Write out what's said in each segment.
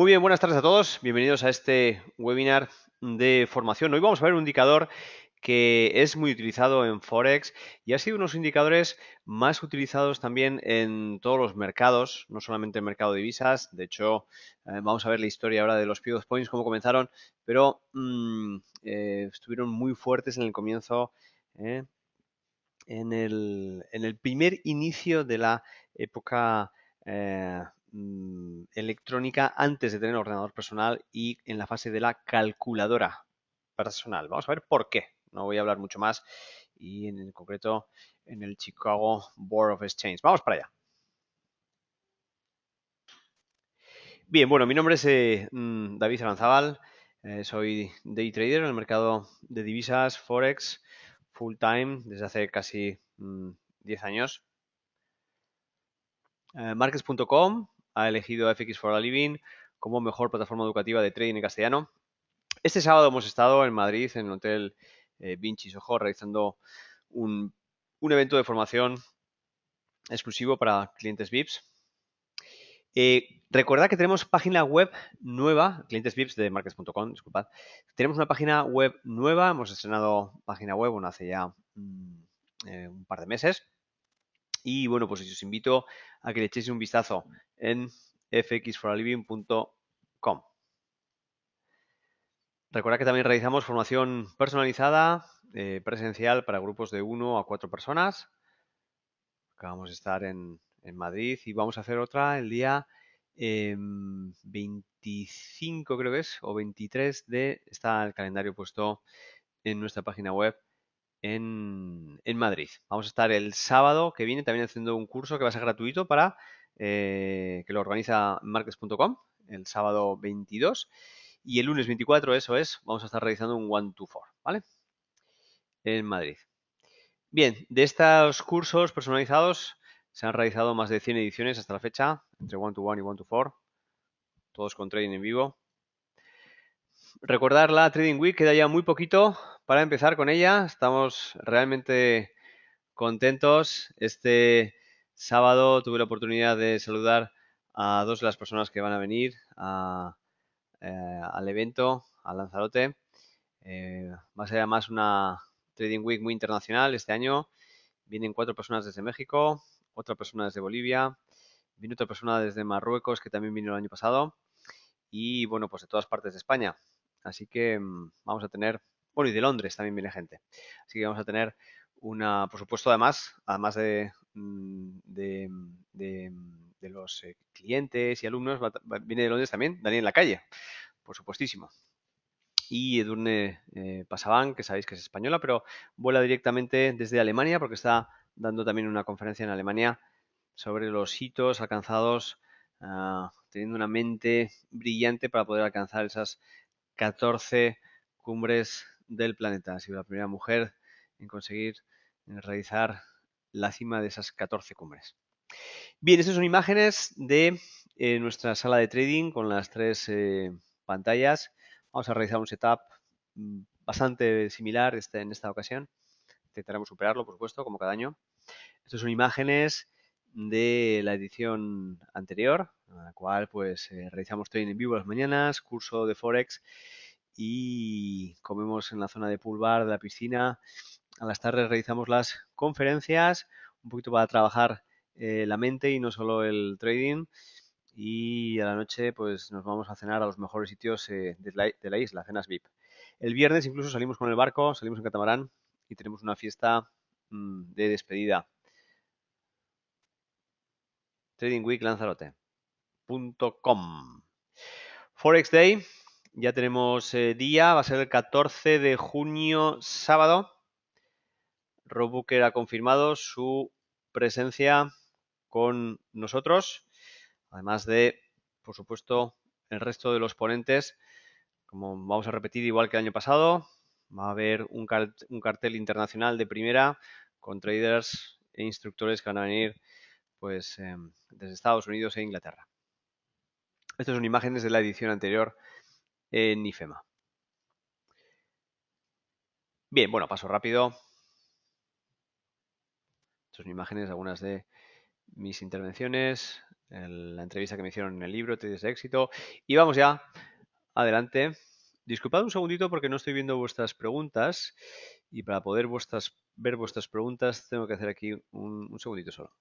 Muy bien, buenas tardes a todos. Bienvenidos a este webinar de formación. Hoy vamos a ver un indicador que es muy utilizado en Forex y ha sido uno de los indicadores más utilizados también en todos los mercados, no solamente en el mercado de divisas. De hecho, vamos a ver la historia ahora de los pivot points, cómo comenzaron, pero estuvieron muy fuertes en el comienzo, eh, en el primer inicio de la época electrónica antes de tener ordenador personal y en la fase de la calculadora personal. Vamos a ver por qué. No voy a hablar mucho más y en concreto en el Chicago Board of Exchange. Vamos para allá. Bien, bueno, mi nombre es David Aranzábal. Soy day trader en el mercado de divisas, Forex, full time desde hace casi 10 años. Markets.com ha elegido a FX for a Living como mejor plataforma educativa de trading en castellano. Este sábado hemos estado en Madrid, en el Hotel Vinci Soho, realizando un evento de formación exclusivo para clientes VIPs. Recordad que tenemos página web nueva, clientes VIPs de Markets.com, disculpad. Tenemos una página web nueva, hemos estrenado página web hace ya un par de meses. Y bueno, pues os invito a que le echéis un vistazo en fxforaliving.com. Recordad que también realizamos formación personalizada, presencial para grupos de 1 a 4 personas. Acabamos de estar en Madrid y vamos a hacer otra el día 25, creo que es, o 23 está el calendario puesto en nuestra página web en Madrid. Vamos a estar el sábado que viene también haciendo un curso que va a ser gratuito para que lo organiza markets.com el sábado 22 y el lunes 24, eso es, vamos a estar realizando un 1 to 4, ¿vale? En Madrid. Bien, de estos cursos personalizados se han realizado más de 100 ediciones hasta la fecha, entre 1 to 1 y 1 to 4, todos con trading en vivo. Recordar la Trading Week, queda ya muy poquito para empezar con ella. Estamos realmente contentos. Este sábado tuve la oportunidad de saludar a dos de las personas que van a venir al evento, a Lanzarote. Va a ser además una Trading Week muy internacional este año. Vienen 4 personas desde México, otra persona desde Bolivia, viene otra persona desde Marruecos que también vino el año pasado y bueno, pues de todas partes de España. Así que vamos a tener, bueno, y de Londres también viene gente. Así que vamos a tener por supuesto, además de los clientes y alumnos, viene de Londres también Daniel Lacalle, por supuestísimo. Y Edurne Pasaban, que sabéis que es española, pero vuela directamente desde Alemania porque está dando también una conferencia en Alemania sobre los hitos alcanzados, teniendo una mente brillante para poder alcanzar esas 14 cumbres del planeta. Ha sido la primera mujer en conseguir realizar la cima de esas 14 cumbres. Bien, estas son imágenes de nuestra sala de trading con las 3 pantallas. Vamos a realizar un setup bastante similar en esta ocasión. Intentaremos superarlo, por supuesto, como cada año. Estas son imágenes de la edición anterior, en la cual pues realizamos trading en vivo las mañanas, curso de Forex y comemos en la zona de pool bar de la piscina. A las tardes realizamos las conferencias, un poquito para trabajar la mente y no solo el trading. Y a la noche pues nos vamos a cenar a los mejores sitios de la isla, cenas VIP. El viernes incluso salimos con el barco, salimos en catamarán y tenemos una fiesta de despedida. tradingweeklanzarote.com. Forex Day, ya tenemos día, va a ser el 14 de junio, sábado. Rob Booker ha confirmado su presencia con nosotros, además de, por supuesto, el resto de los ponentes. Como vamos a repetir igual que el año pasado, va a haber un cartel internacional de primera con traders e instructores que van a venir pues desde Estados Unidos e Inglaterra. Estas son imágenes de la edición anterior en IFEMA. Bien, bueno, paso rápido. Estas son imágenes, algunas de mis intervenciones. la entrevista que me hicieron en el libro, Tesis de éxito. Y vamos ya, adelante. Disculpad un segundito porque no estoy viendo vuestras preguntas y para poder ver vuestras preguntas tengo que hacer aquí un segundito solo.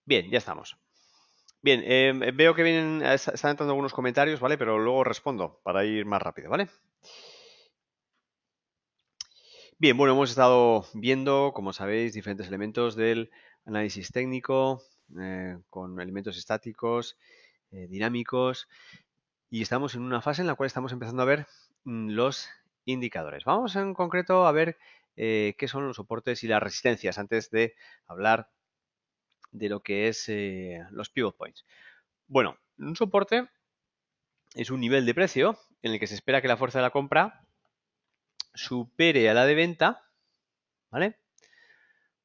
Bien, ya estamos. Bien, veo que están entrando algunos comentarios, ¿vale? Pero luego respondo para ir más rápido, ¿vale? Bien, bueno, hemos estado viendo, como sabéis, diferentes elementos del análisis técnico, con elementos estáticos, dinámicos, y estamos en una fase en la cual estamos empezando a ver los indicadores. Vamos en concreto a ver qué son los soportes y las resistencias antes de hablar de lo que es los pivot points. Bueno, un soporte es un nivel de precio en el que se espera que la fuerza de la compra supere a la de venta, ¿vale?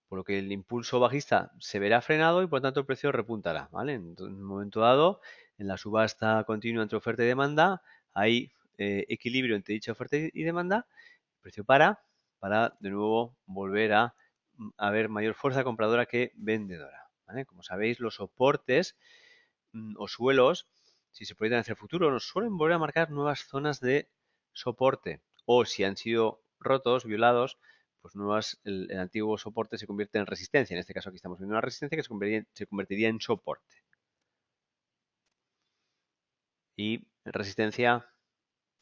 Por lo que el impulso bajista se verá frenado y por tanto el precio repuntará, ¿vale? En un momento dado, en la subasta continua entre oferta y demanda, hay equilibrio entre dicha oferta y demanda, el precio para de nuevo volver a haber mayor fuerza compradora que vendedora, ¿vale? Como sabéis, los soportes o suelos, si se proyectan hacia el futuro, nos suelen volver a marcar nuevas zonas de soporte. O si han sido rotos, violados, pues el antiguo soporte se convierte en resistencia. En este caso aquí estamos viendo una resistencia que se convertiría en soporte. Y resistencia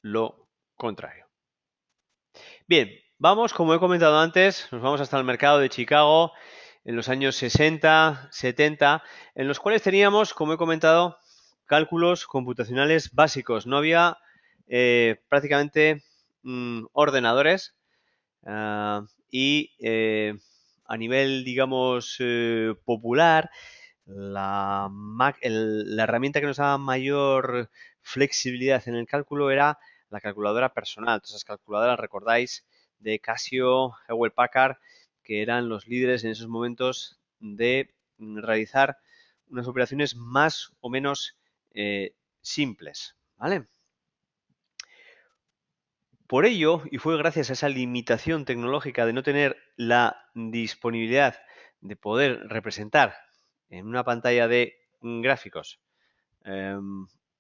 lo contrario. Bien, vamos, como he comentado antes, nos vamos hasta el mercado de Chicago en los años 60, 70, en los cuales teníamos, como he comentado, cálculos computacionales básicos. No había prácticamente ordenadores y a nivel, digamos, popular, la herramienta que nos daba mayor flexibilidad en el cálculo era la calculadora personal. Todas esas calculadoras, recordáis, de Casio, Hewlett-Packard, que eran los líderes en esos momentos de realizar unas operaciones más o menos simples, ¿vale? Por ello, y fue gracias a esa limitación tecnológica de no tener la disponibilidad de poder representar en una pantalla de gráficos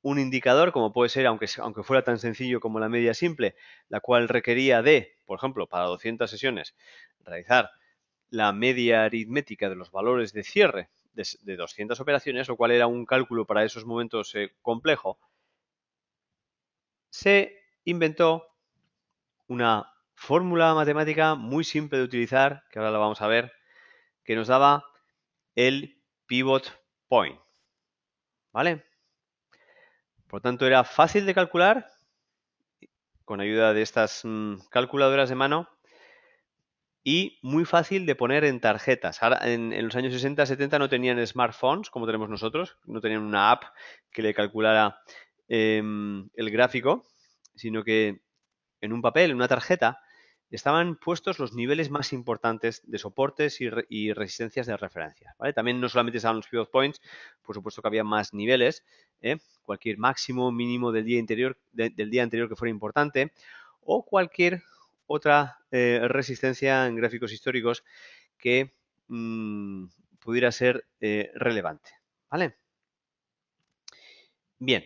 un indicador, como puede ser, aunque fuera tan sencillo como la media simple, la cual requería de, por ejemplo, para 200 sesiones, realizar la media aritmética de los valores de cierre de 200 operaciones, lo cual era un cálculo para esos momentos complejo, se inventó una fórmula matemática muy simple de utilizar, que ahora la vamos a ver, que nos daba el pivot point, ¿vale? Por lo tanto, era fácil de calcular con ayuda de estas calculadoras de mano y muy fácil de poner en tarjetas. Ahora, en los años 60, 70 no tenían smartphones como tenemos nosotros, no tenían una app que le calculara el gráfico, sino que en un papel, en una tarjeta, estaban puestos los niveles más importantes de soportes y resistencias de referencia, ¿vale? También no solamente estaban los pivot points, por supuesto que había más niveles, cualquier máximo, mínimo del día anterior que fuera importante, o cualquier otra resistencia en gráficos históricos que pudiera ser relevante, ¿vale? Bien,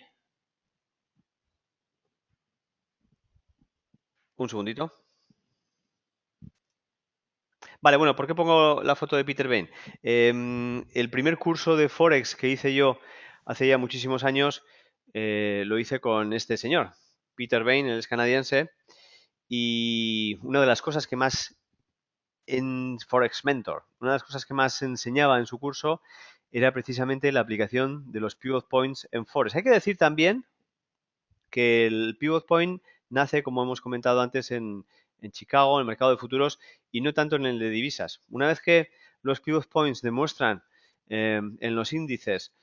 un segundito. Vale, bueno, ¿por qué pongo la foto de Peter Bain? El primer curso de Forex que hice yo hace ya muchísimos años lo hice con este señor, Peter Bain, él es canadiense, y una de las cosas que más en Forex Mentor, una de las cosas que más enseñaba en su curso era precisamente la aplicación de los pivot points en Forex. Hay que decir también que el pivot point nace, como hemos comentado antes, en Chicago, en el mercado de futuros, y no tanto en el de divisas. Una vez que los pivot points demuestran en los índices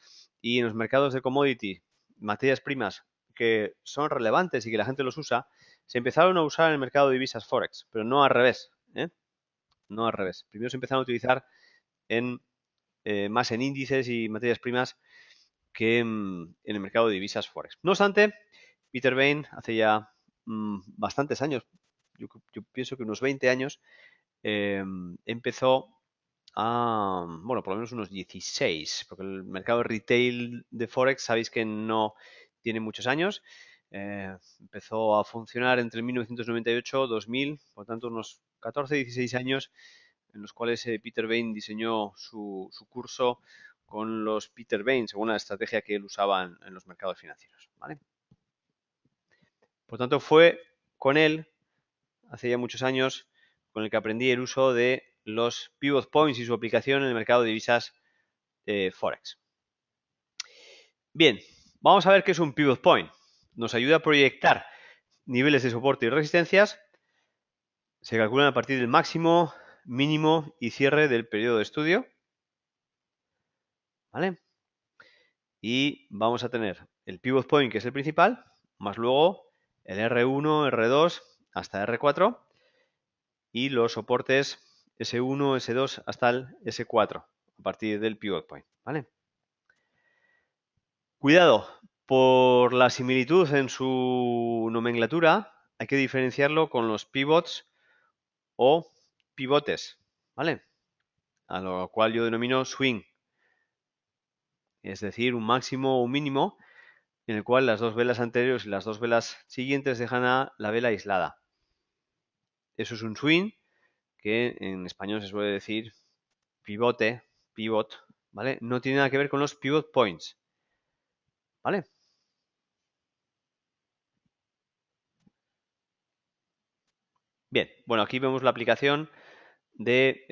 y en los mercados de commodity materias primas que son relevantes y que la gente los usa, se empezaron a usar en el mercado de divisas Forex, pero no al revés, ¿eh? No al revés. Primero se empezaron a utilizar en, más en índices y materias primas que en el mercado de divisas Forex. No obstante, Peter Bain hace ya bastantes años, yo pienso que unos 20 años, empezó a, bueno, por lo menos unos 16, porque el mercado retail de Forex sabéis que no tiene muchos años. Empezó a funcionar entre 1998 y 2000, por lo tanto unos 14, 16 años en los cuales Peter Bain diseñó su curso con los Peter Bain, según la estrategia que él usaba en los mercados financieros. ¿Vale? Por tanto, fue con él, hace ya muchos años, con el que aprendí el uso de los pivot points y su aplicación en el mercado de divisas Forex. Bien, vamos a ver qué es un pivot point. Nos ayuda a proyectar niveles de soporte y resistencias. Se calculan a partir del máximo, mínimo y cierre del periodo de estudio. ¿Vale? Y vamos a tener el pivot point, que es el principal, más luego el R1, R2 hasta R4 y los soportes S1, S2 hasta el S4 a partir del pivot point. ¿Vale? Cuidado, por la similitud en su nomenclatura, hay que diferenciarlo con los pivots o pivotes, ¿vale? A lo cual yo denomino swing, es decir, un máximo o un mínimo en el cual las dos velas anteriores y las dos velas siguientes dejan a la vela aislada. Eso es un swing, que en español se suele decir pivote, pivot, ¿vale? No tiene nada que ver con los pivot points, ¿vale? Bien, bueno, aquí vemos la aplicación de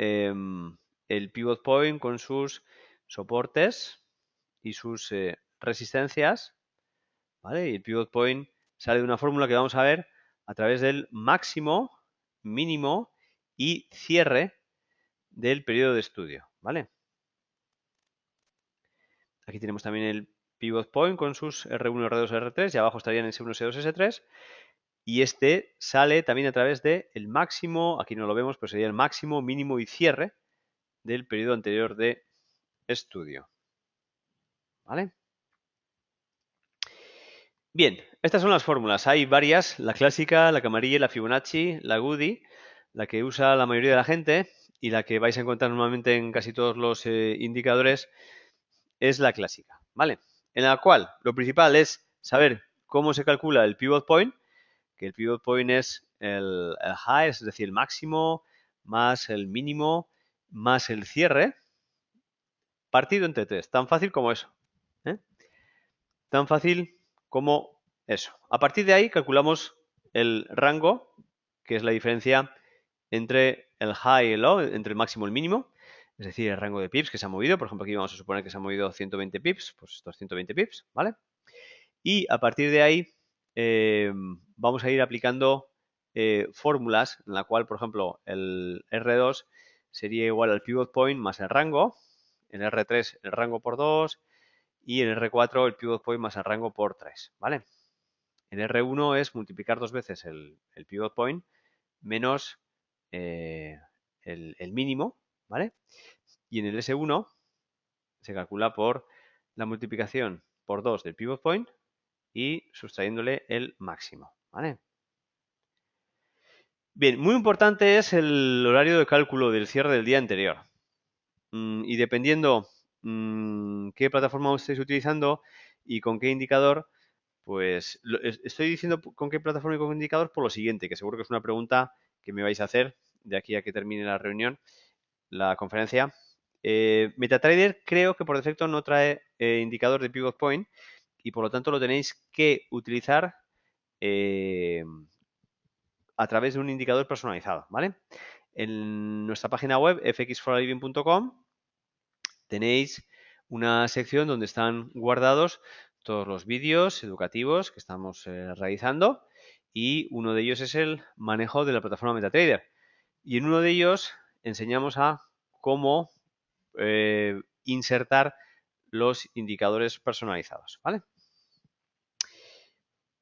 el pivot point con sus soportes y sus resistencias, ¿vale? Y el pivot point sale de una fórmula que vamos a ver a través del máximo, mínimo y cierre del periodo de estudio, ¿vale? Aquí tenemos también el pivot point con sus R1, R2, R3 y abajo estarían S1, S2, S3. Y este sale también a través del máximo, aquí no lo vemos, pero sería el máximo, mínimo y cierre del periodo anterior de estudio. ¿Vale? Bien, estas son las fórmulas. Hay varias, la clásica, la Camarilla, la Fibonacci, la Goody, la que usa la mayoría de la gente y la que vais a encontrar normalmente en casi todos los indicadores es la clásica, ¿vale? En la cual lo principal es saber cómo se calcula el pivot point, que el pivot point es el high, es decir, el máximo, más el mínimo, más el cierre, partido entre tres. Tan fácil como eso. ¿eh? Tan fácil como eso. A partir de ahí calculamos el rango, que es la diferencia entre el high y el low, entre el máximo y el mínimo, es decir, el rango de pips que se ha movido. Por ejemplo, aquí vamos a suponer que se ha movido 120 pips, pues estos 120 pips, ¿vale? Y a partir de ahí vamos a ir aplicando fórmulas en la cual, por ejemplo, el R2 sería igual al pivot point más el rango, el R3 el rango por 2 y el R4 el pivot point más el rango por 3, ¿vale? El R1 es multiplicar dos veces el pivot point menos el mínimo, ¿vale? Y en el S1 se calcula por la multiplicación por 2 del pivot point y sustrayéndole el máximo, ¿vale? Bien, muy importante es el horario de cálculo del cierre del día anterior. Y dependiendo qué plataforma estéis utilizando y con qué indicador, pues estoy diciendo con qué plataforma y con qué indicador por lo siguiente, que seguro que es una pregunta que me vais a hacer de aquí a que termine la reunión, la conferencia. MetaTrader creo que por defecto no trae indicador de pivot point y por lo tanto lo tenéis que utilizar a través de un indicador personalizado, ¿vale? En nuestra página web fxforaliving.com tenéis una sección donde están guardados todos los vídeos educativos que estamos realizando y uno de ellos es el manejo de la plataforma MetaTrader. Y en uno de ellos enseñamos a cómo insertar los indicadores personalizados, ¿vale?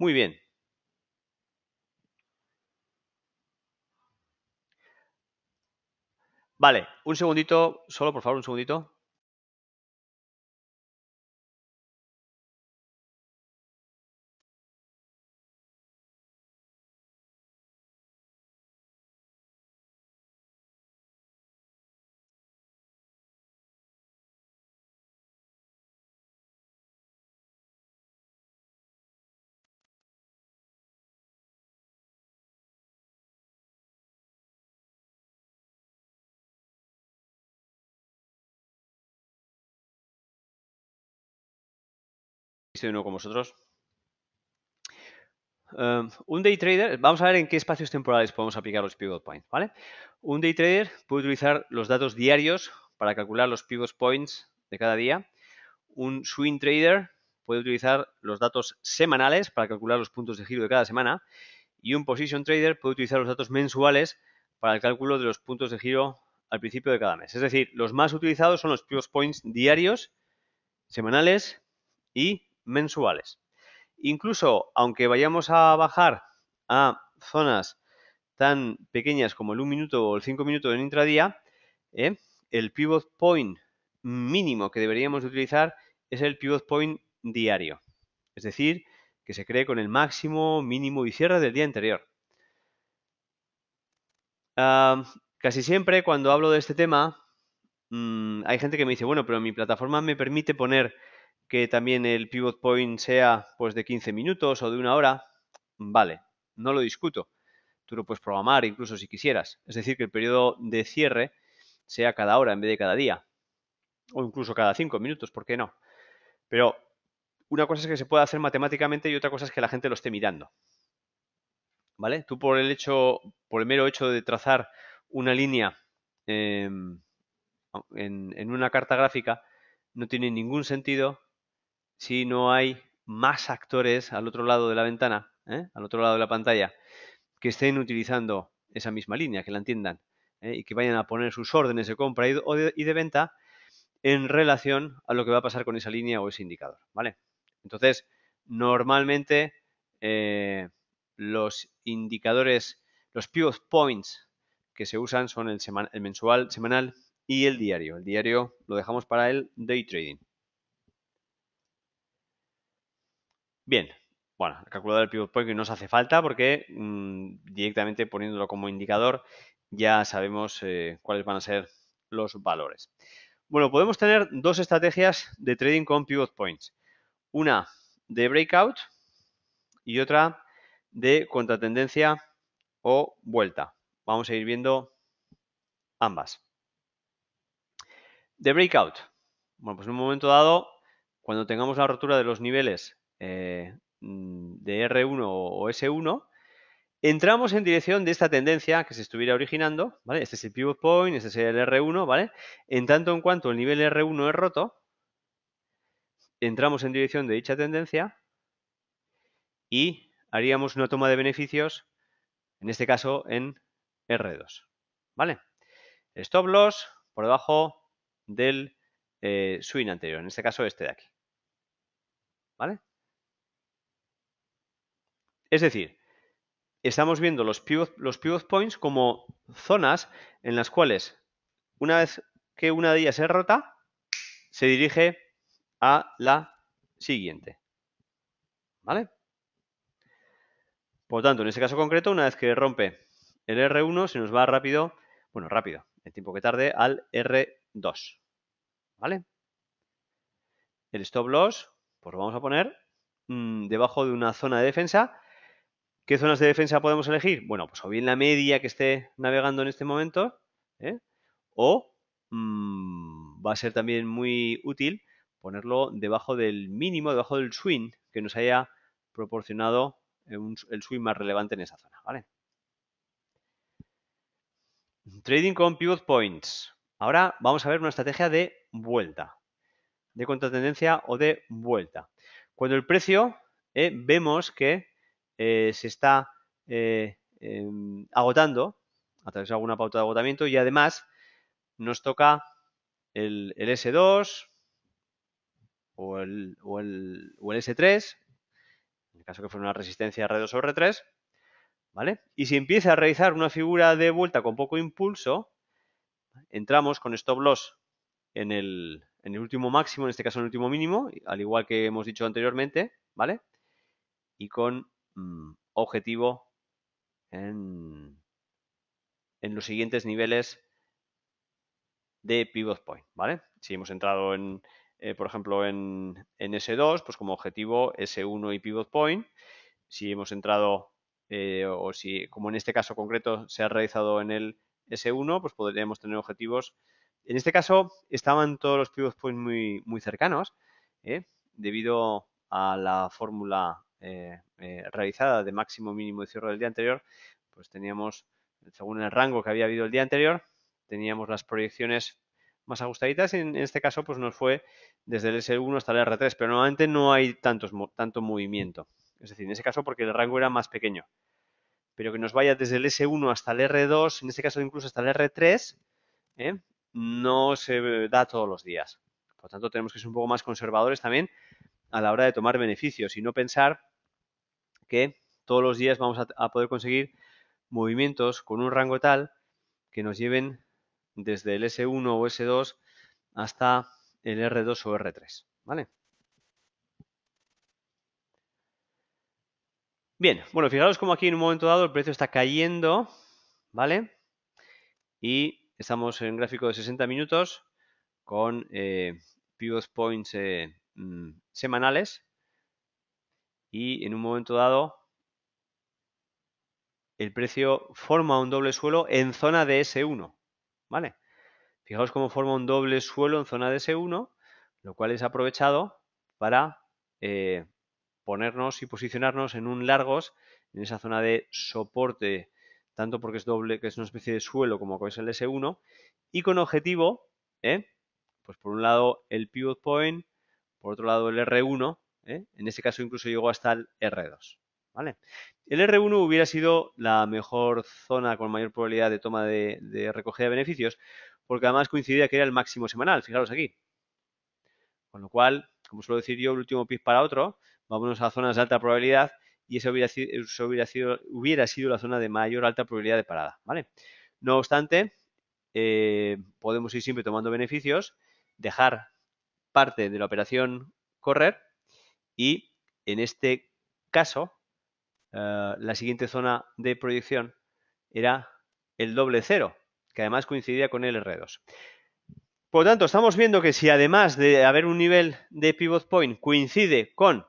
Muy bien. Vale, un segundito, solo por favor, un segundito. Estoy de nuevo con vosotros. Un day trader, vamos a ver en qué espacios temporales podemos aplicar los pivot points, ¿vale? Un day trader puede utilizar los datos diarios para calcular los pivot points de cada día. Un swing trader puede utilizar los datos semanales para calcular los puntos de giro de cada semana. Y un position trader puede utilizar los datos mensuales para el cálculo de los puntos de giro al principio de cada mes. Es decir, los más utilizados son los pivot points diarios, semanales y mensuales. Incluso, aunque vayamos a bajar a zonas tan pequeñas como el 1 minuto o el 5 minutos en intradía, el pivot point mínimo que deberíamos utilizar es el pivot point diario. Es decir, que se cree con el máximo, mínimo y cierre del día anterior. Casi siempre cuando hablo de este tema, hay gente que me dice, bueno, pero mi plataforma me permite poner que también el pivot point sea pues de 15 minutos o de 1 hora. Vale, no lo discuto. Tú lo puedes programar incluso si quisieras. Es decir, que el periodo de cierre sea cada hora en vez de cada día. O incluso cada 5 minutos, ¿por qué no? Pero una cosa es que se pueda hacer matemáticamente y otra cosa es que la gente lo esté mirando. ¿Vale? Tú por el mero hecho de trazar una línea en una carta gráfica, no tiene ningún sentido si no hay más actores al otro lado de la ventana, al otro lado de la pantalla, que estén utilizando esa misma línea, que la entiendan y que vayan a poner sus órdenes de compra y de venta en relación a lo que va a pasar con esa línea o ese indicador, ¿vale? Entonces, normalmente los indicadores, los pivot points que se usan son el mensual, semanal y el diario. El diario lo dejamos para el day trading. Bien, bueno, el calculador del pivot point que no nos hace falta porque directamente poniéndolo como indicador ya sabemos cuáles van a ser los valores. Bueno, podemos tener dos estrategias de trading con pivot points. Una de breakout y otra de contratendencia o vuelta. Vamos a ir viendo ambas. De breakout. Bueno, pues en un momento dado, cuando tengamos la rotura de los niveles de R1 o S1, entramos en dirección de esta tendencia que se estuviera originando, ¿vale? Este es el pivot point, este es el R1, ¿vale? En tanto en cuanto el nivel R1 es roto, entramos en dirección de dicha tendencia y haríamos una toma de beneficios, en este caso en R2, ¿vale? Stop loss por debajo del swing anterior, en este caso este de aquí, ¿vale? Es decir, estamos viendo los pivot points como zonas en las cuales una vez que una de ellas es rota, se dirige a la siguiente, ¿vale? Por lo tanto, en este caso concreto, una vez que rompe el R1, se nos va rápido, bueno, rápido, el tiempo que tarde, al R2, ¿vale? El stop loss, pues lo vamos a poner debajo de una zona de defensa. ¿Qué zonas de defensa podemos elegir? Bueno, pues o bien la media que esté navegando en este momento, o va a ser también muy útil ponerlo debajo del mínimo, debajo del swing que nos haya proporcionado el swing más relevante en esa zona, ¿vale? Trading con pivot points. Ahora vamos a ver una estrategia de vuelta, de contratendencia o de vuelta. Cuando el precio vemos que se está agotando a través de alguna pauta de agotamiento y además nos toca el S2 o el S3 en el caso que fuera una resistencia R2 o R3, ¿vale? Y si empieza a realizar una figura de vuelta con poco impulso, entramos con stop loss en el último máximo, en este caso en el último mínimo, al igual que hemos dicho anteriormente, ¿vale? Y con objetivo en los siguientes niveles de pivot point, ¿vale? Si hemos entrado por ejemplo, en S2, pues como objetivo S1 y pivot point. Si hemos entrado, o si, como en este caso concreto, se ha realizado en el S1, pues podríamos tener objetivos. En este caso, estaban todos los pivot points muy cercanos, debido a la fórmula realizada de máximo, mínimo y cierre del día anterior, pues teníamos, según el rango que había habido el día anterior, teníamos las proyecciones más ajustaditas. En este caso, pues nos fue desde el S1 hasta el R3, pero normalmente no hay tanto movimiento. Es decir, en ese caso porque el rango era más pequeño. Pero que nos vaya desde el S1 hasta el R2, en este caso incluso hasta el R3, no se da todos los días. Por lo tanto, tenemos que ser un poco más conservadores también a la hora de tomar beneficios y no pensar que todos los días vamos a poder conseguir movimientos con un rango tal que nos lleven desde el S1 o S2 hasta el R2 o R3, ¿vale? Bien, bueno, fijaros como aquí en un momento dado el precio está cayendo, ¿vale? Y estamos en un gráfico de 60 minutos con pivot points semanales y en un momento dado el precio forma un doble suelo en zona de S1, ¿vale? Fijaos cómo forma un doble suelo en zona de S1, lo cual es aprovechado para ponernos y posicionarnos en un largos, en esa zona de soporte, tanto porque es doble, que es una especie de suelo como es el S1, y con objetivo, pues por un lado el pivot point, por otro lado el R1, en este caso incluso llegó hasta el R2, ¿vale? El R1 hubiera sido la mejor zona con mayor probabilidad de toma de recogida de beneficios, porque además coincidía que era el máximo semanal, fijaros aquí. Con lo cual, como suelo decir yo, el último pis para otro, vámonos a zonas de alta probabilidad y esa hubiera sido la zona de mayor alta probabilidad de parada, ¿vale? No obstante, podemos ir siempre tomando beneficios, dejar parte de la operación correr y en este caso la siguiente zona de proyección era el doble cero, que además coincidía con el R2. Por lo tanto, estamos viendo que si además de haber un nivel de pivot point coincide con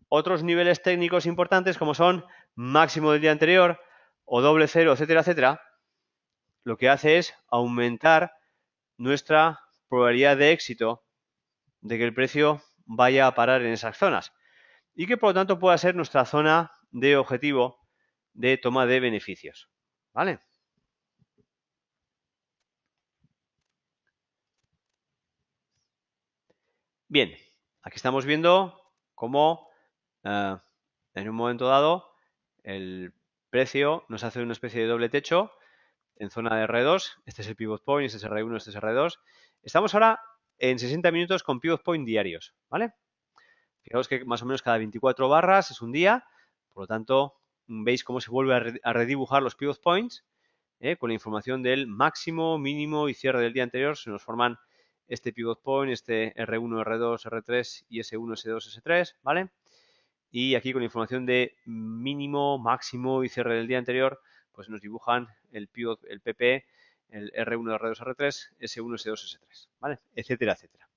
otros niveles técnicos importantes como son máximo del día anterior o doble cero, etcétera, etcétera, lo que hace es aumentar nuestra probabilidad de éxito de que el precio vaya a parar en esas zonas y que por lo tanto pueda ser nuestra zona de objetivo de toma de beneficios, ¿vale? Bien, aquí estamos viendo cómo en un momento dado el precio nos hace una especie de doble techo en zona de R2. Este es el pivot point, este es R1, este es R2. Estamos ahora en 60 minutos con pivot point diarios, ¿vale? Fijaos que más o menos cada 24 barras es un día, por lo tanto, veis cómo se vuelve a redibujar los pivot points, con la información del máximo, mínimo y cierre del día anterior. Se nos forman este pivot point, este R1, R2, R3 y S1, S2, S3, ¿vale? Y aquí con la información de mínimo, máximo y cierre del día anterior, pues nos dibujan el pivot, el PP, el R1, R2, R3, S1, S2, S3, ¿vale? Etcétera, etcétera.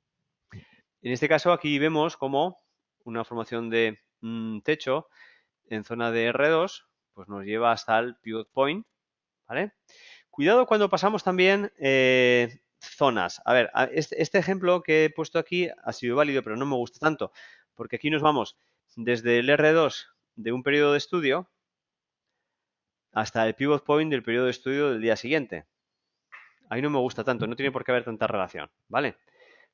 En este caso aquí vemos como una formación de techo en zona de R2, pues nos lleva hasta el pivot point, ¿vale? Cuidado cuando pasamos también zonas. A ver, este ejemplo que he puesto aquí ha sido válido, pero no me gusta tanto, porque aquí nos vamos desde el R2 de un periodo de estudio hasta el pivot point del periodo de estudio del día siguiente. Ahí no me gusta tanto, no tiene por qué haber tanta relación, ¿vale?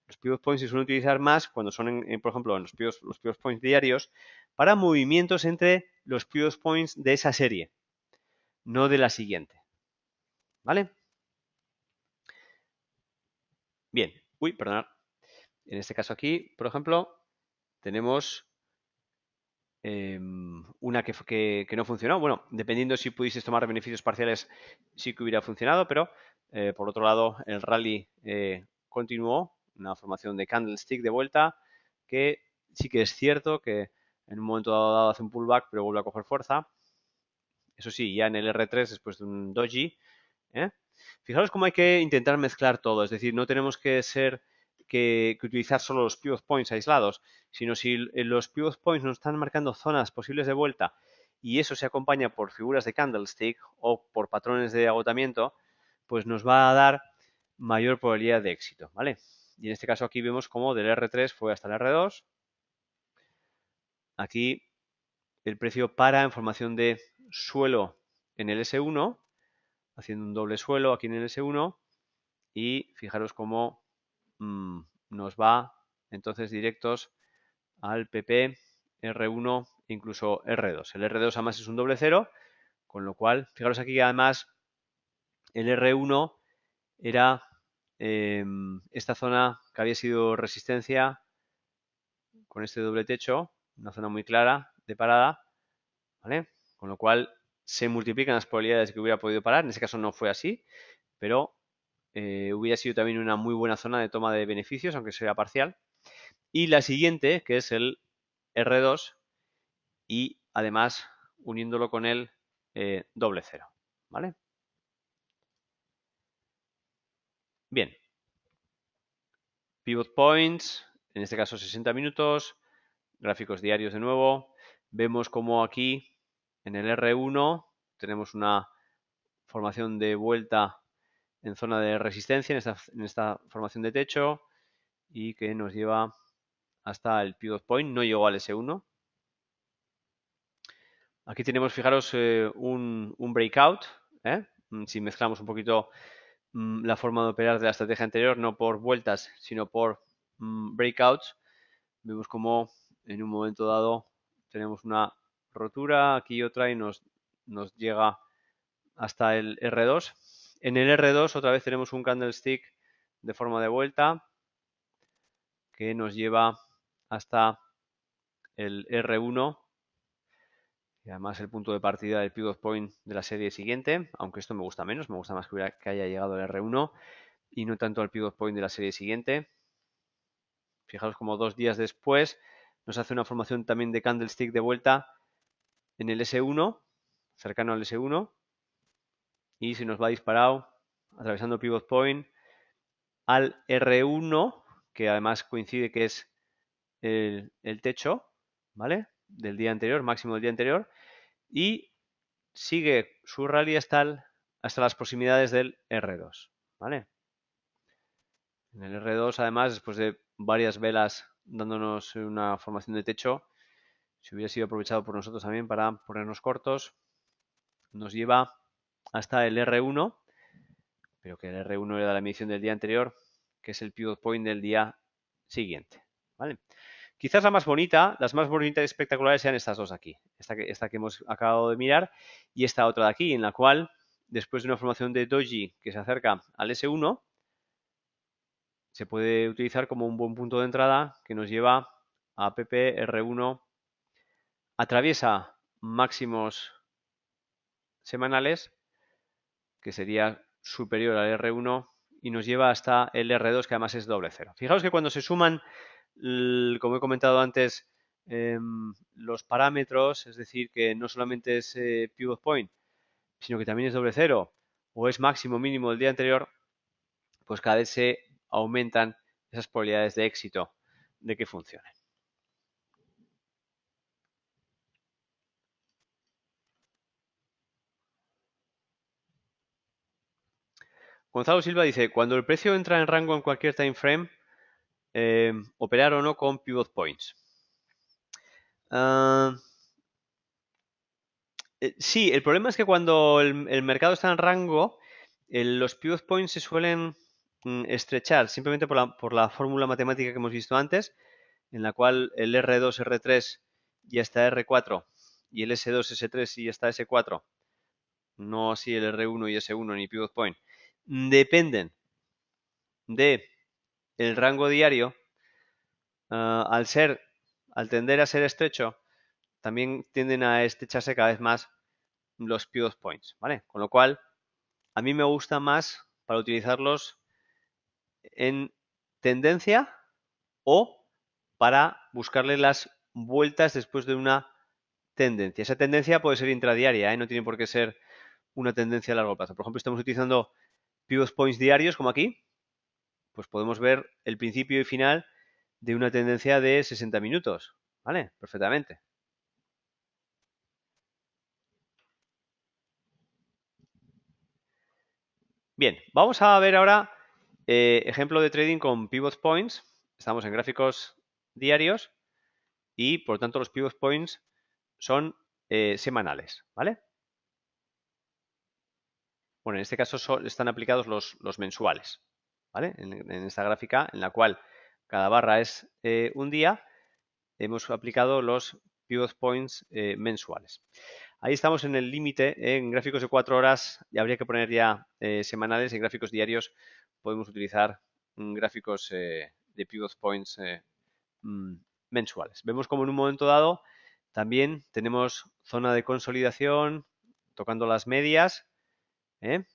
Los pivot points se suelen utilizar más cuando son, por ejemplo, en los pivot points diarios para movimientos entre los pivot points de esa serie, no de la siguiente, ¿vale? Bien, uy, perdonad. En este caso aquí, por ejemplo, tenemos una que no funcionó. Bueno, dependiendo si pudieses tomar beneficios parciales, sí que hubiera funcionado, pero por otro lado, el rally continuó, una formación de candlestick de vuelta, que sí que es cierto que en un momento dado hace un pullback, pero vuelve a coger fuerza. Eso sí, ya en el R3, después de un doji, ¿eh? Fijaros cómo hay que intentar mezclar todo, es decir, no tenemos que utilizar solo los pivot points aislados, sino si los pivot points nos están marcando zonas posibles de vuelta y eso se acompaña por figuras de candlestick o por patrones de agotamiento, pues nos va a dar mayor probabilidad de éxito, ¿vale? Y en este caso aquí vemos cómo del R3 fue hasta el R2. Aquí el precio para en formación de suelo en el S1, haciendo un doble suelo aquí en el S1 y fijaros cómo nos va entonces directos al PP, R1 e incluso R2. El R2 además es un doble cero, con lo cual, fijaros aquí que además el R1 era esta zona que había sido resistencia con este doble techo, una zona muy clara de parada, ¿vale? Con lo cual se multiplican las probabilidades de que hubiera podido parar. En este caso no fue así, pero hubiera sido también una muy buena zona de toma de beneficios, aunque sea parcial. Y la siguiente, que es el R2, y además uniéndolo con el doble cero, ¿vale? Bien. Pivot points, en este caso 60 minutos, gráficos diarios de nuevo. Vemos como aquí en el R1 tenemos una formación de vuelta en zona de resistencia, en esta formación de techo, y que nos lleva hasta el pivot point, no llegó al S1. Aquí tenemos, fijaros, un breakout, ¿eh? Si mezclamos un poquito la forma de operar de la estrategia anterior, no por vueltas, sino por breakouts, vemos como en un momento dado tenemos una rotura, aquí otra y nos llega hasta el R2. En el R2 otra vez tenemos un candlestick de forma de vuelta que nos lleva hasta el R1 y además el punto de partida del pivot point de la serie siguiente, aunque esto me gusta menos, me gusta más que haya llegado al R1 y no tanto al pivot point de la serie siguiente. Fijaros como 2 días después nos hace una formación también de candlestick de vuelta en el S1, cercano al S1, y se nos va disparado, atravesando el pivot point, al R1, que además coincide que es el techo, ¿vale? Del día anterior, máximo del día anterior, y sigue su rally hasta las proximidades del R2, ¿vale? En el R2, además, después de varias velas dándonos una formación de techo, si hubiera sido aprovechado por nosotros también para ponernos cortos, nos lleva hasta el R1, pero que el R1 era la medición del día anterior, que es el pivot point del día siguiente, ¿vale? Quizás las más bonitas y espectaculares sean estas dos aquí, esta que hemos acabado de mirar y esta otra de aquí, en la cual, después de una formación de doji que se acerca al S1, se puede utilizar como un buen punto de entrada que nos lleva a PP R1, atraviesa máximos semanales, que sería superior al R1, y nos lleva hasta el R2, que además es doble cero. Fijaos que cuando se suman, como he comentado antes, los parámetros, es decir, que no solamente es pivot point, sino que también es doble cero o es máximo mínimo del día anterior, pues cada vez se aumentan esas probabilidades de éxito de que funcione. Gonzalo Silva dice, cuando el precio entra en rango en cualquier time frame, operar o no con pivot points. Sí, el problema es que cuando el mercado está en rango, los pivot points se suelen estrechar simplemente por la fórmula matemática que hemos visto antes, en la cual el R2, R3 ya está R4 y el S2, S3 y está S4, no así el R1 y S1 ni pivot point, dependen de el rango diario. Al tender a ser estrecho, también tienden a estrecharse cada vez más los pivot points, ¿vale? Con lo cual, a mí me gusta más para utilizarlos en tendencia o para buscarle las vueltas después de una tendencia. Esa tendencia puede ser intradiaria, ¿eh? No tiene por qué ser una tendencia a largo plazo. Por ejemplo, estamos utilizando pivot points diarios, como aquí, pues podemos ver el principio y final de una tendencia de 60 minutos, ¿vale? Perfectamente. Bien, vamos a ver ahora ejemplo de trading con pivot points. Estamos en gráficos diarios y, por tanto, los pivot points son semanales, ¿vale? Bueno, en este caso están aplicados los mensuales, ¿vale? En esta gráfica en la cual cada barra es un día, hemos aplicado los pivot points mensuales. Ahí estamos en el límite, en gráficos de 4 horas, y habría que poner ya semanales. En gráficos diarios podemos utilizar gráficos de pivot points mm, mensuales. Vemos como en un momento dado también tenemos zona de consolidación tocando las medias, ¿eh?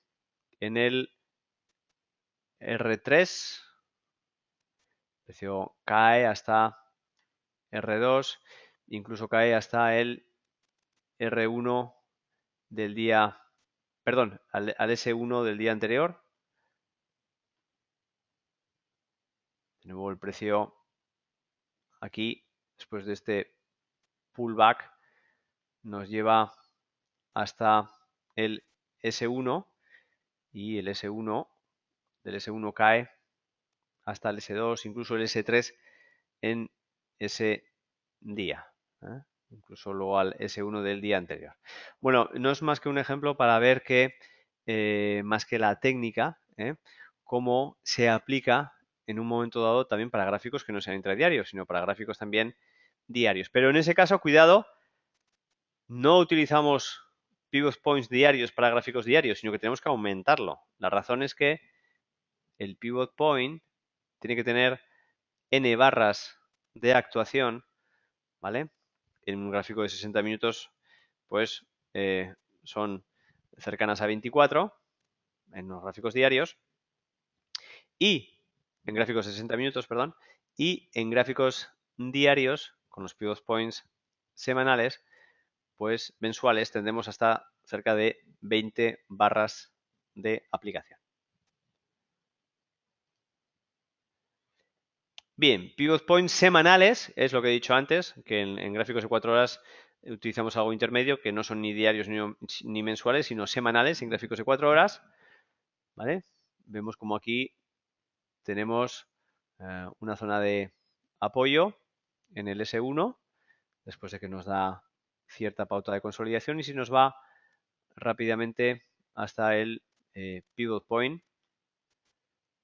En el R3, el precio cae hasta R2, incluso cae hasta el R1 del día, perdón, al S1 del día anterior. De nuevo el precio aquí, después de este pullback, nos lleva hasta el S1 y el S1 del S1 cae hasta el S2, incluso el S3 en ese día, ¿eh? Incluso luego al S1 del día anterior. Bueno, no es más que un ejemplo para ver que, más que la técnica, cómo se aplica en un momento dado también para gráficos que no sean intradiarios, sino para gráficos también diarios. Pero en ese caso, cuidado, no utilizamos pivot points diarios para gráficos diarios, sino que tenemos que aumentarlo. La razón es que el pivot point tiene que tener n barras de actuación, ¿vale? En un gráfico de 60 minutos, pues son cercanas a 24 en los gráficos diarios y en gráficos de 60 minutos, perdón, y en gráficos diarios con los pivot points semanales, pues mensuales tendremos hasta cerca de 20 barras de aplicación. Bien, pivot points semanales es lo que he dicho antes, que en gráficos de 4 horas utilizamos algo intermedio, que no son ni diarios ni mensuales, sino semanales en gráficos de 4 horas. ¿Vale? Vemos como aquí tenemos una zona de apoyo en el S1, después de que nos da cierta pauta de consolidación, y si nos va rápidamente hasta el pivot point.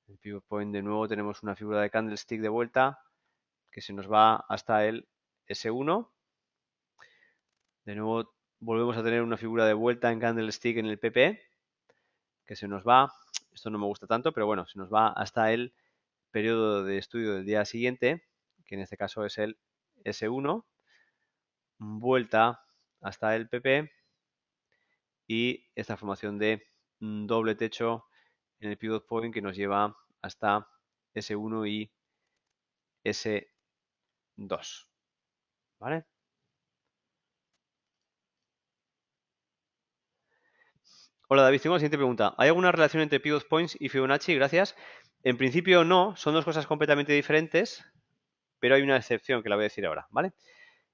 El pivot point, de nuevo tenemos una figura de candlestick de vuelta que se nos va hasta el S1. De nuevo volvemos a tener una figura de vuelta en candlestick en el PP que se nos va, esto no me gusta tanto, pero bueno, se nos va hasta el periodo de estudio del día siguiente, que en este caso es el S1, vuelta hasta el PP y esta formación de doble techo en el pivot point que nos lleva hasta S1 y S2. ¿Vale? Hola David, tengo la siguiente pregunta. ¿Hay alguna relación entre pivot points y Fibonacci? Gracias. En principio no, son dos cosas completamente diferentes, pero hay una excepción que la voy a decir ahora, ¿vale?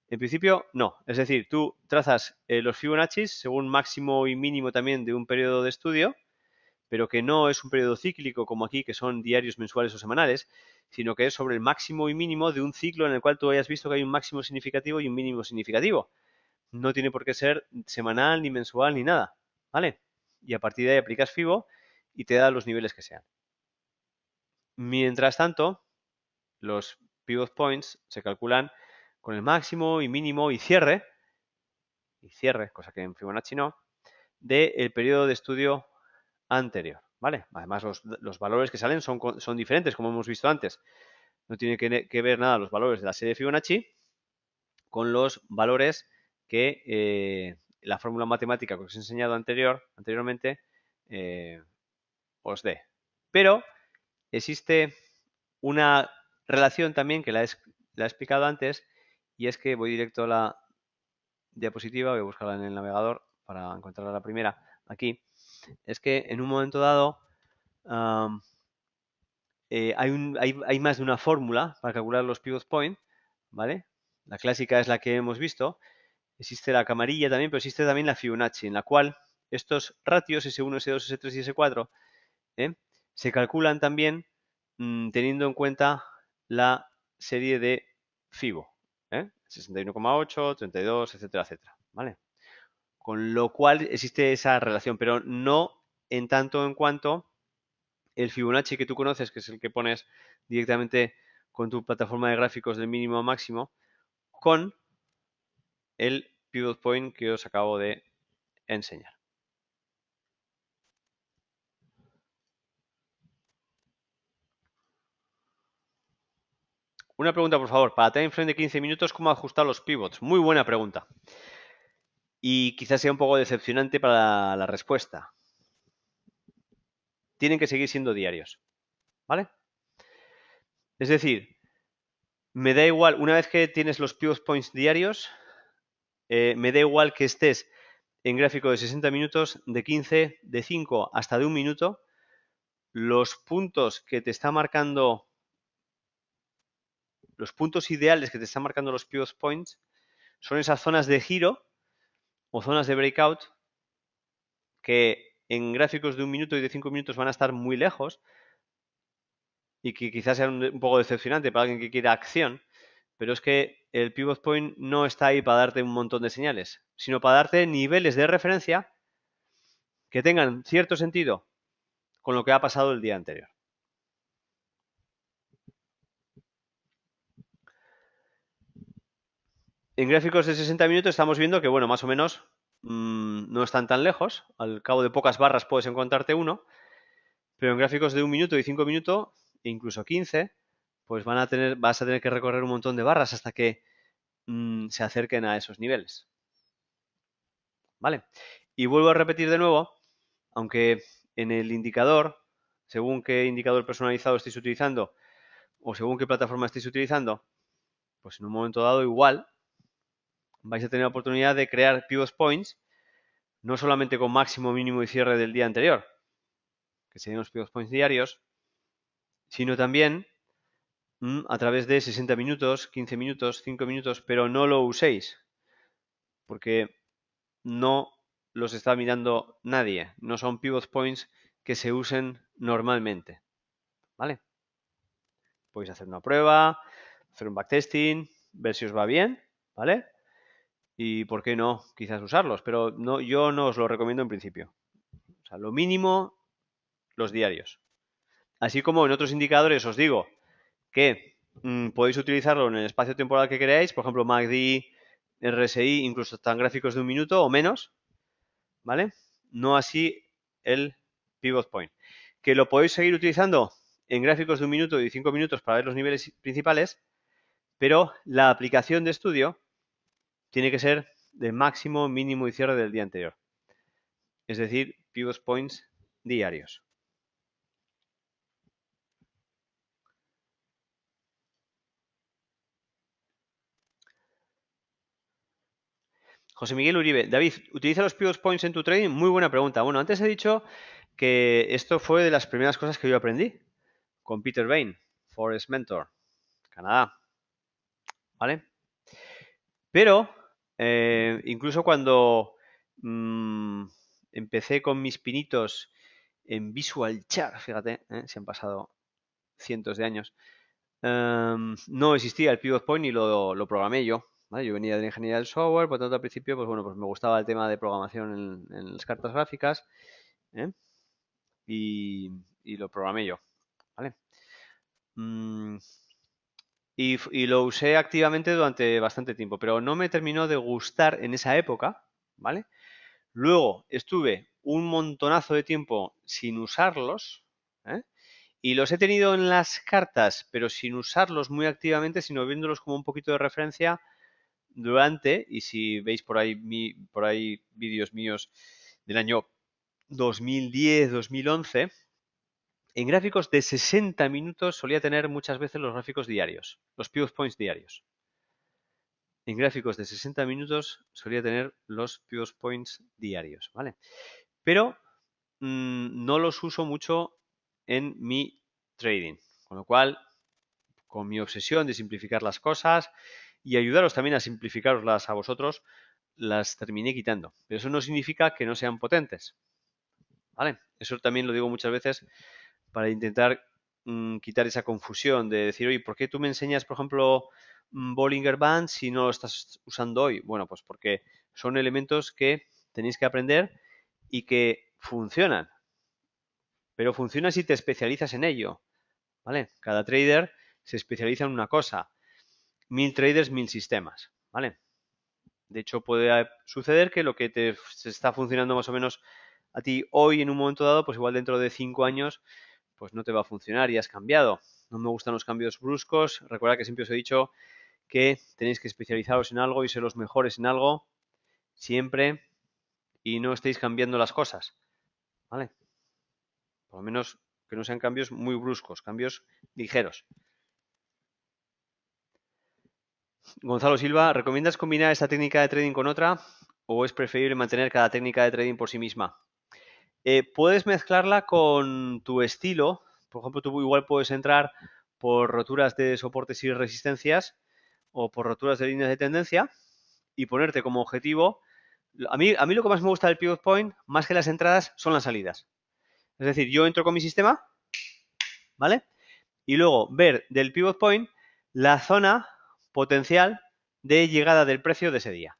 En principio no, es decir, tú trazas los Fibonacci según máximo y mínimo también de un periodo de estudio, pero que no es un periodo cíclico como aquí, que son diarios, mensuales o semanales, sino que es sobre el máximo y mínimo de un ciclo en el cual tú hayas visto que hay un máximo significativo y un mínimo significativo. No tiene por qué ser semanal, ni mensual, ni nada, ¿vale? Y a partir de ahí aplicas Fibo y te da los niveles que sean. Mientras tanto, los pivot points se calculan con el máximo y mínimo y cierre, cosa que en Fibonacci no, del periodo de estudio anterior, ¿vale? Además, los valores que salen son diferentes, como hemos visto antes. No tiene que ver nada los valores de la serie Fibonacci con los valores que la fórmula matemática que os he enseñado anteriormente os dé. Pero existe una relación también que la he explicado antes, y es que voy directo a la diapositiva, voy a buscarla en el navegador para encontrar la primera aquí. Es que en un momento dado hay más de una fórmula para calcular los pivot point, ¿vale? La clásica es la que hemos visto. Existe la camarilla también, pero existe también la Fibonacci, en la cual estos ratios S1, S2, S3 y S4 se calculan también teniendo en cuenta la serie de Fibo, 61,8, 32, etcétera, etcétera, ¿vale? Con lo cual existe esa relación, pero no en tanto en cuanto el Fibonacci que tú conoces, que es el que pones directamente con tu plataforma de gráficos del mínimo a máximo, con el pivot point que os acabo de enseñar. Una pregunta, por favor. Para time frame de 15 minutos, ¿cómo ajustar los pivots? Muy buena pregunta. Y quizás sea un poco decepcionante para la respuesta. Tienen que seguir siendo diarios, ¿vale? Es decir, me da igual, una vez que tienes los pivot points diarios, me da igual que estés en gráfico de 60 minutos, de 15, de 5 hasta de 1 minuto, los puntos que te está marcando, los puntos ideales que te están marcando los pivot points, son esas zonas de giro o zonas de breakout que en gráficos de 1 minuto y de 5 minutos van a estar muy lejos y que quizás sea un poco decepcionante para alguien que quiera acción, pero es que el pivot point no está ahí para darte un montón de señales, sino para darte niveles de referencia que tengan cierto sentido con lo que ha pasado el día anterior. En gráficos de 60 minutos estamos viendo que, bueno, más o menos no están tan lejos. Al cabo de pocas barras puedes encontrarte uno. Pero en gráficos de 1 minuto y 5 minutos, e incluso 15, pues vas a tener que recorrer un montón de barras hasta que se acerquen a esos niveles. ¿Vale? Y vuelvo a repetir de nuevo, aunque en el indicador, según qué indicador personalizado estéis utilizando o según qué plataforma estéis utilizando, pues en un momento dado igual vais a tener la oportunidad de crear pivot points, no solamente con máximo, mínimo y cierre del día anterior, que serían los pivot points diarios, sino también a través de 60 minutos, 15 minutos, 5 minutos, pero no lo uséis, porque no los está mirando nadie, no son pivot points que se usen normalmente, ¿vale? Podéis hacer una prueba, hacer un backtesting, ver si os va bien, ¿vale? Y por qué no, quizás usarlos, pero no, yo no os lo recomiendo en principio. O sea, lo mínimo, los diarios. Así como en otros indicadores os digo que podéis utilizarlo en el espacio temporal que queráis, por ejemplo, MACD, RSI, incluso están gráficos de 1 minuto o menos, ¿vale? No así el pivot point. Que lo podéis seguir utilizando en gráficos de 1 minuto y 5 minutos para ver los niveles principales, pero la aplicación de estudio tiene que ser de máximo, mínimo y cierre del día anterior. Es decir, pivot points diarios. José Miguel Uribe. David, ¿utiliza los pivot points en tu trading? Muy buena pregunta. Bueno, antes he dicho que esto fue de las primeras cosas que yo aprendí con Peter Bain, Forest Mentor, Canadá. ¿Vale? Pero, incluso cuando empecé con mis pinitos en Visual Chart, fíjate, se han pasado cientos de años, no existía el pivot point y lo programé yo. ¿Vale? Yo venía de la ingeniería del software, por tanto al principio, pues bueno, pues me gustaba el tema de programación en las cartas gráficas, ¿eh? y lo programé yo, ¿vale? Y lo usé activamente durante bastante tiempo, pero no me terminó de gustar en esa época, ¿vale? Luego estuve un montonazo de tiempo sin usarlos, ¿eh? Y los he tenido en las cartas, pero sin usarlos muy activamente, sino viéndolos como un poquito de referencia durante, y si veis por ahí, vídeos míos del año 2010, 2011, en gráficos de 60 minutos solía tener muchas veces los gráficos diarios, los pivot points diarios. En gráficos de 60 minutos solía tener los pivot points diarios, ¿vale? Pero no los uso mucho en mi trading, con lo cual, con mi obsesión de simplificar las cosas y ayudaros también a simplificaroslas a vosotros, las terminé quitando. Pero eso no significa que no sean potentes, ¿vale? Eso también lo digo muchas veces para intentar quitar esa confusión de decir, oye, ¿por qué tú me enseñas, por ejemplo, Bollinger Band si no lo estás usando hoy? Bueno, pues porque son elementos que tenéis que aprender y que funcionan, pero funcionan si te especializas en ello, ¿vale? Cada trader se especializa en una cosa. 1000 traders, 1000 sistemas, ¿vale? De hecho, puede suceder que lo que te está funcionando más o menos a ti hoy en un momento dado, pues igual dentro de 5 años, pues no te va a funcionar y has cambiado. No me gustan los cambios bruscos. Recuerda que siempre os he dicho que tenéis que especializaros en algo y ser los mejores en algo siempre y no estéis cambiando las cosas, ¿vale? Por lo menos que no sean cambios muy bruscos, cambios ligeros. Gonzalo Silva, ¿recomiendas combinar esta técnica de trading con otra o es preferible mantener cada técnica de trading por sí misma? Puedes mezclarla con tu estilo. Por ejemplo, tú igual puedes entrar por roturas de soportes y resistencias o por roturas de líneas de tendencia y ponerte como objetivo. A mí lo que más me gusta del pivot point, más que las entradas, son las salidas. Es decir, yo entro con mi sistema, ¿vale? Y luego ver del pivot point la zona potencial de llegada del precio de ese día.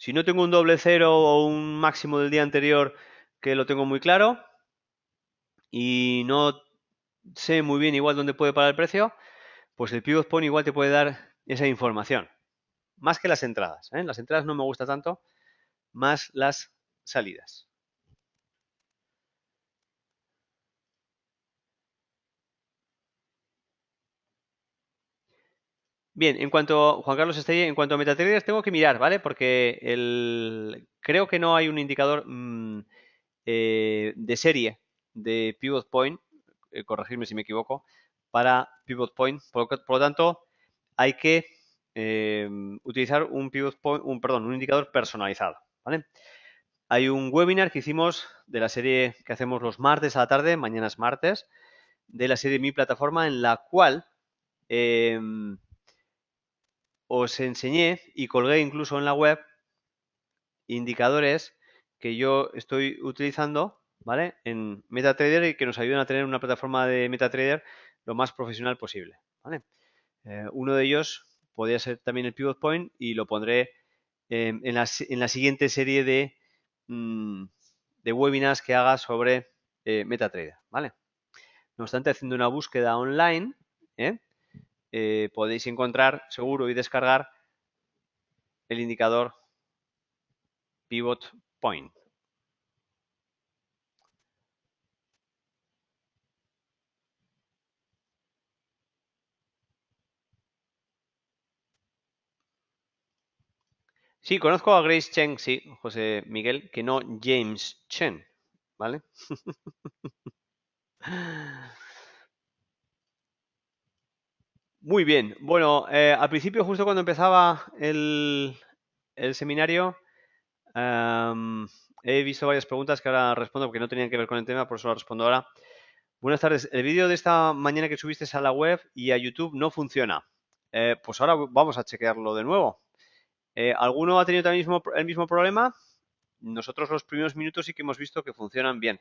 Si no tengo un doble cero o un máximo del día anterior que lo tengo muy claro y no sé muy bien igual dónde puede parar el precio, pues el pivot point igual te puede dar esa información. Más que las entradas, ¿eh? Las entradas no me gusta tanto, más las salidas. Bien, en cuanto, Juan Carlos Estelle, en cuanto a MetaTraders tengo que mirar, ¿vale? Porque creo que no hay un indicador de serie de pivot point, corregirme si me equivoco, para pivot point. Por lo tanto, hay que eh, utilizar un pivot point, un indicador personalizado, ¿vale? Hay un webinar que hicimos de la serie que hacemos los martes a la tarde, mañana es martes, de la serie Mi Plataforma, en la cual eh, os enseñé y colgué incluso en la web indicadores que yo estoy utilizando, ¿vale? En MetaTrader y que nos ayudan a tener una plataforma de MetaTrader lo más profesional posible, ¿vale? Uno de ellos podría ser también el Pivot Point y lo pondré en la siguiente serie mm, de webinars que haga sobre MetaTrader, ¿vale? No obstante, haciendo una búsqueda online, ¿eh? Podéis encontrar seguro y descargar el indicador Pivot Point. Sí, conozco a Grace Chen, sí, José Miguel, que no James Chen, ¿vale? Muy bien. Bueno, al principio, justo cuando empezaba el seminario, he visto varias preguntas que ahora respondo porque no tenían que ver con el tema, por eso las respondo ahora. Buenas tardes. El vídeo de esta mañana que subiste a la web y a YouTube no funciona. Pues ahora vamos a chequearlo de nuevo. ¿Alguno ha tenido también el mismo problema? Nosotros los primeros minutos sí que hemos visto que funcionan bien,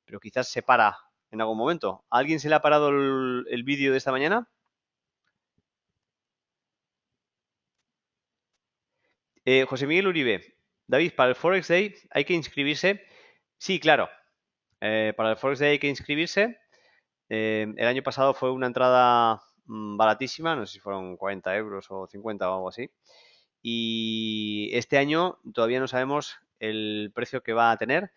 pero quizás se para en algún momento. ¿A alguien se le ha parado el vídeo de esta mañana? José Miguel Uribe. David, para el Forex Day hay que inscribirse. Sí, claro. Para el Forex Day hay que inscribirse. El año pasado fue una entrada baratísima, no sé si fueron 40 euros o 50 o algo así. Y este año todavía no sabemos el precio que va a tener,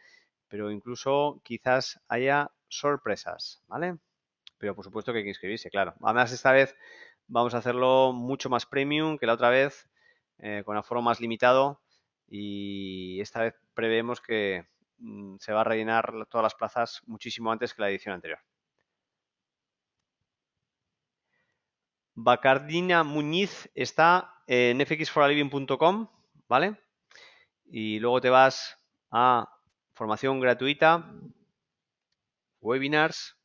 pero incluso quizás haya sorpresas, ¿vale? Pero por supuesto que hay que inscribirse, claro. Además, esta vez vamos a hacerlo mucho más premium que la otra vez, con aforo más limitado, y esta vez preveemos que se va a rellenar todas las plazas muchísimo antes que la edición anterior. Bacardina Muñiz está en fxforaliving.com, ¿vale? Y luego te vas a formación gratuita, webinars,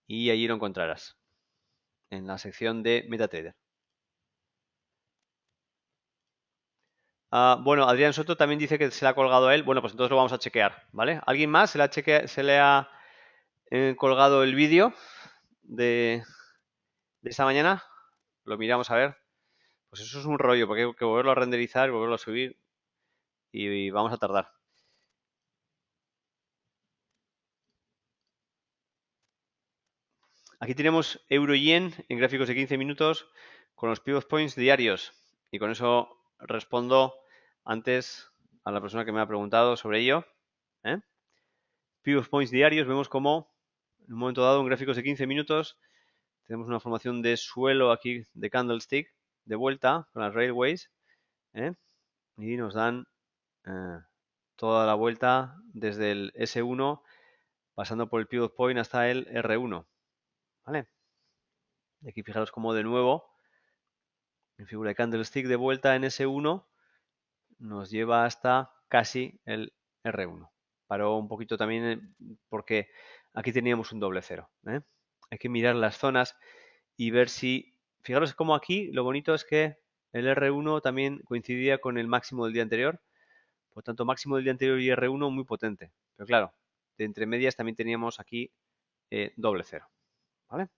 y allí lo encontrarás en la sección de MetaTrader. Bueno, Adrián Soto también dice que se le ha colgado a él. Bueno, pues entonces lo vamos a chequear, ¿vale? ¿Alguien más se le ha colgado el vídeo de esta mañana? Lo miramos a ver. Pues eso es un rollo, porque hay que volverlo a renderizar y volverlo a subir y vamos a tardar. Aquí tenemos euro-yen en gráficos de 15 minutos con los pivot points diarios. Y con eso respondo antes a la persona que me ha preguntado sobre ello. Pivot points diarios, vemos como en un momento dado en gráficos de 15 minutos tenemos una formación de suelo aquí de candlestick de vuelta con las railways, y nos dan toda la vuelta desde el S1 pasando por el pivot point hasta el R1, ¿vale? Y aquí fijaros como de nuevo en figura de candlestick de vuelta en S1 nos lleva hasta casi el R1. Paró un poquito también porque aquí teníamos un doble cero. Hay que mirar las zonas y ver si... Fijaros como aquí lo bonito es que el R1 también coincidía con el máximo del día anterior. Por tanto, máximo del día anterior y R1 muy potente. Pero claro, de entre medias también teníamos aquí doble cero. ¿Vale?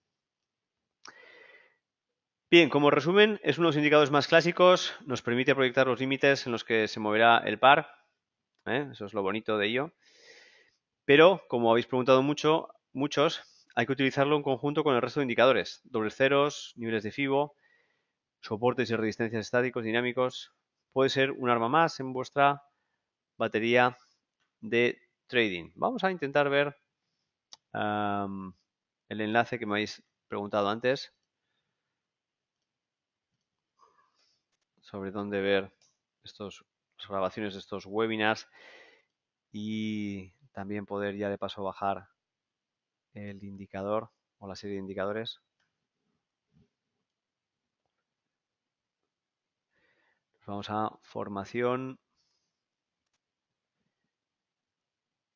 Bien, como resumen, es uno de los indicadores más clásicos. Nos permite proyectar los límites en los que se moverá el par. Eso es lo bonito de ello. Pero, como habéis preguntado muchos, hay que utilizarlo en conjunto con el resto de indicadores. Dobles ceros, niveles de FIBO, soportes y resistencias estáticos, dinámicos. Puede ser un arma más en vuestra batería de trading. Vamos a intentar ver el enlace que me habéis preguntado antes sobre dónde ver las grabaciones de estos webinars y también poder ya de paso bajar el indicador o la serie de indicadores. Vamos a formación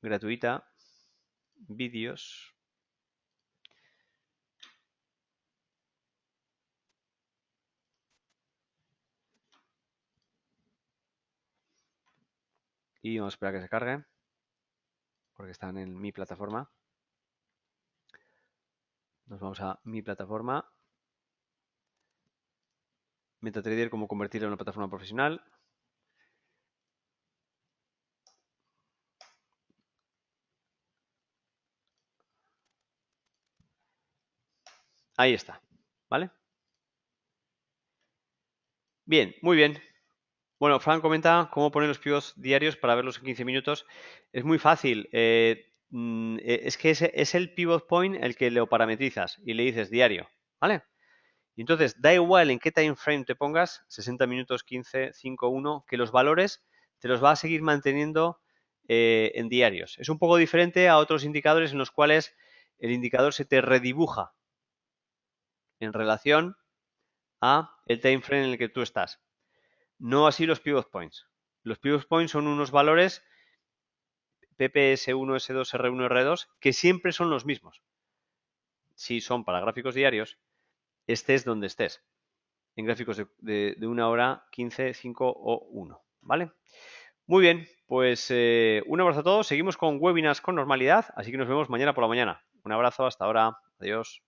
gratuita, vídeos. Y vamos a esperar a que se cargue, porque están en mi plataforma. Nos vamos a mi plataforma. MetaTrader, cómo convertirlo en una plataforma profesional. Ahí está, ¿vale? Bien, muy bien. Bueno, Fran comenta cómo poner los pivots diarios para verlos en 15 minutos. Es muy fácil. Es que es el pivot point el que lo parametrizas y le dices diario, ¿vale? Y entonces, da igual en qué time frame te pongas, 60 minutos, 15, 5, 1, que los valores te los va a seguir manteniendo en diarios. Es un poco diferente a otros indicadores en los cuales el indicador se te redibuja en relación a el time frame en el que tú estás. No así los pivot points. Los pivot points son unos valores PPS1, S2, R1, R2 que siempre son los mismos. Si son para gráficos diarios, estés donde estés. En gráficos de 1 hora, 15, 5 o 1. ¿Vale? Muy bien, pues un abrazo a todos. Seguimos con webinars con normalidad, así que nos vemos mañana por la mañana. Un abrazo, hasta ahora. Adiós.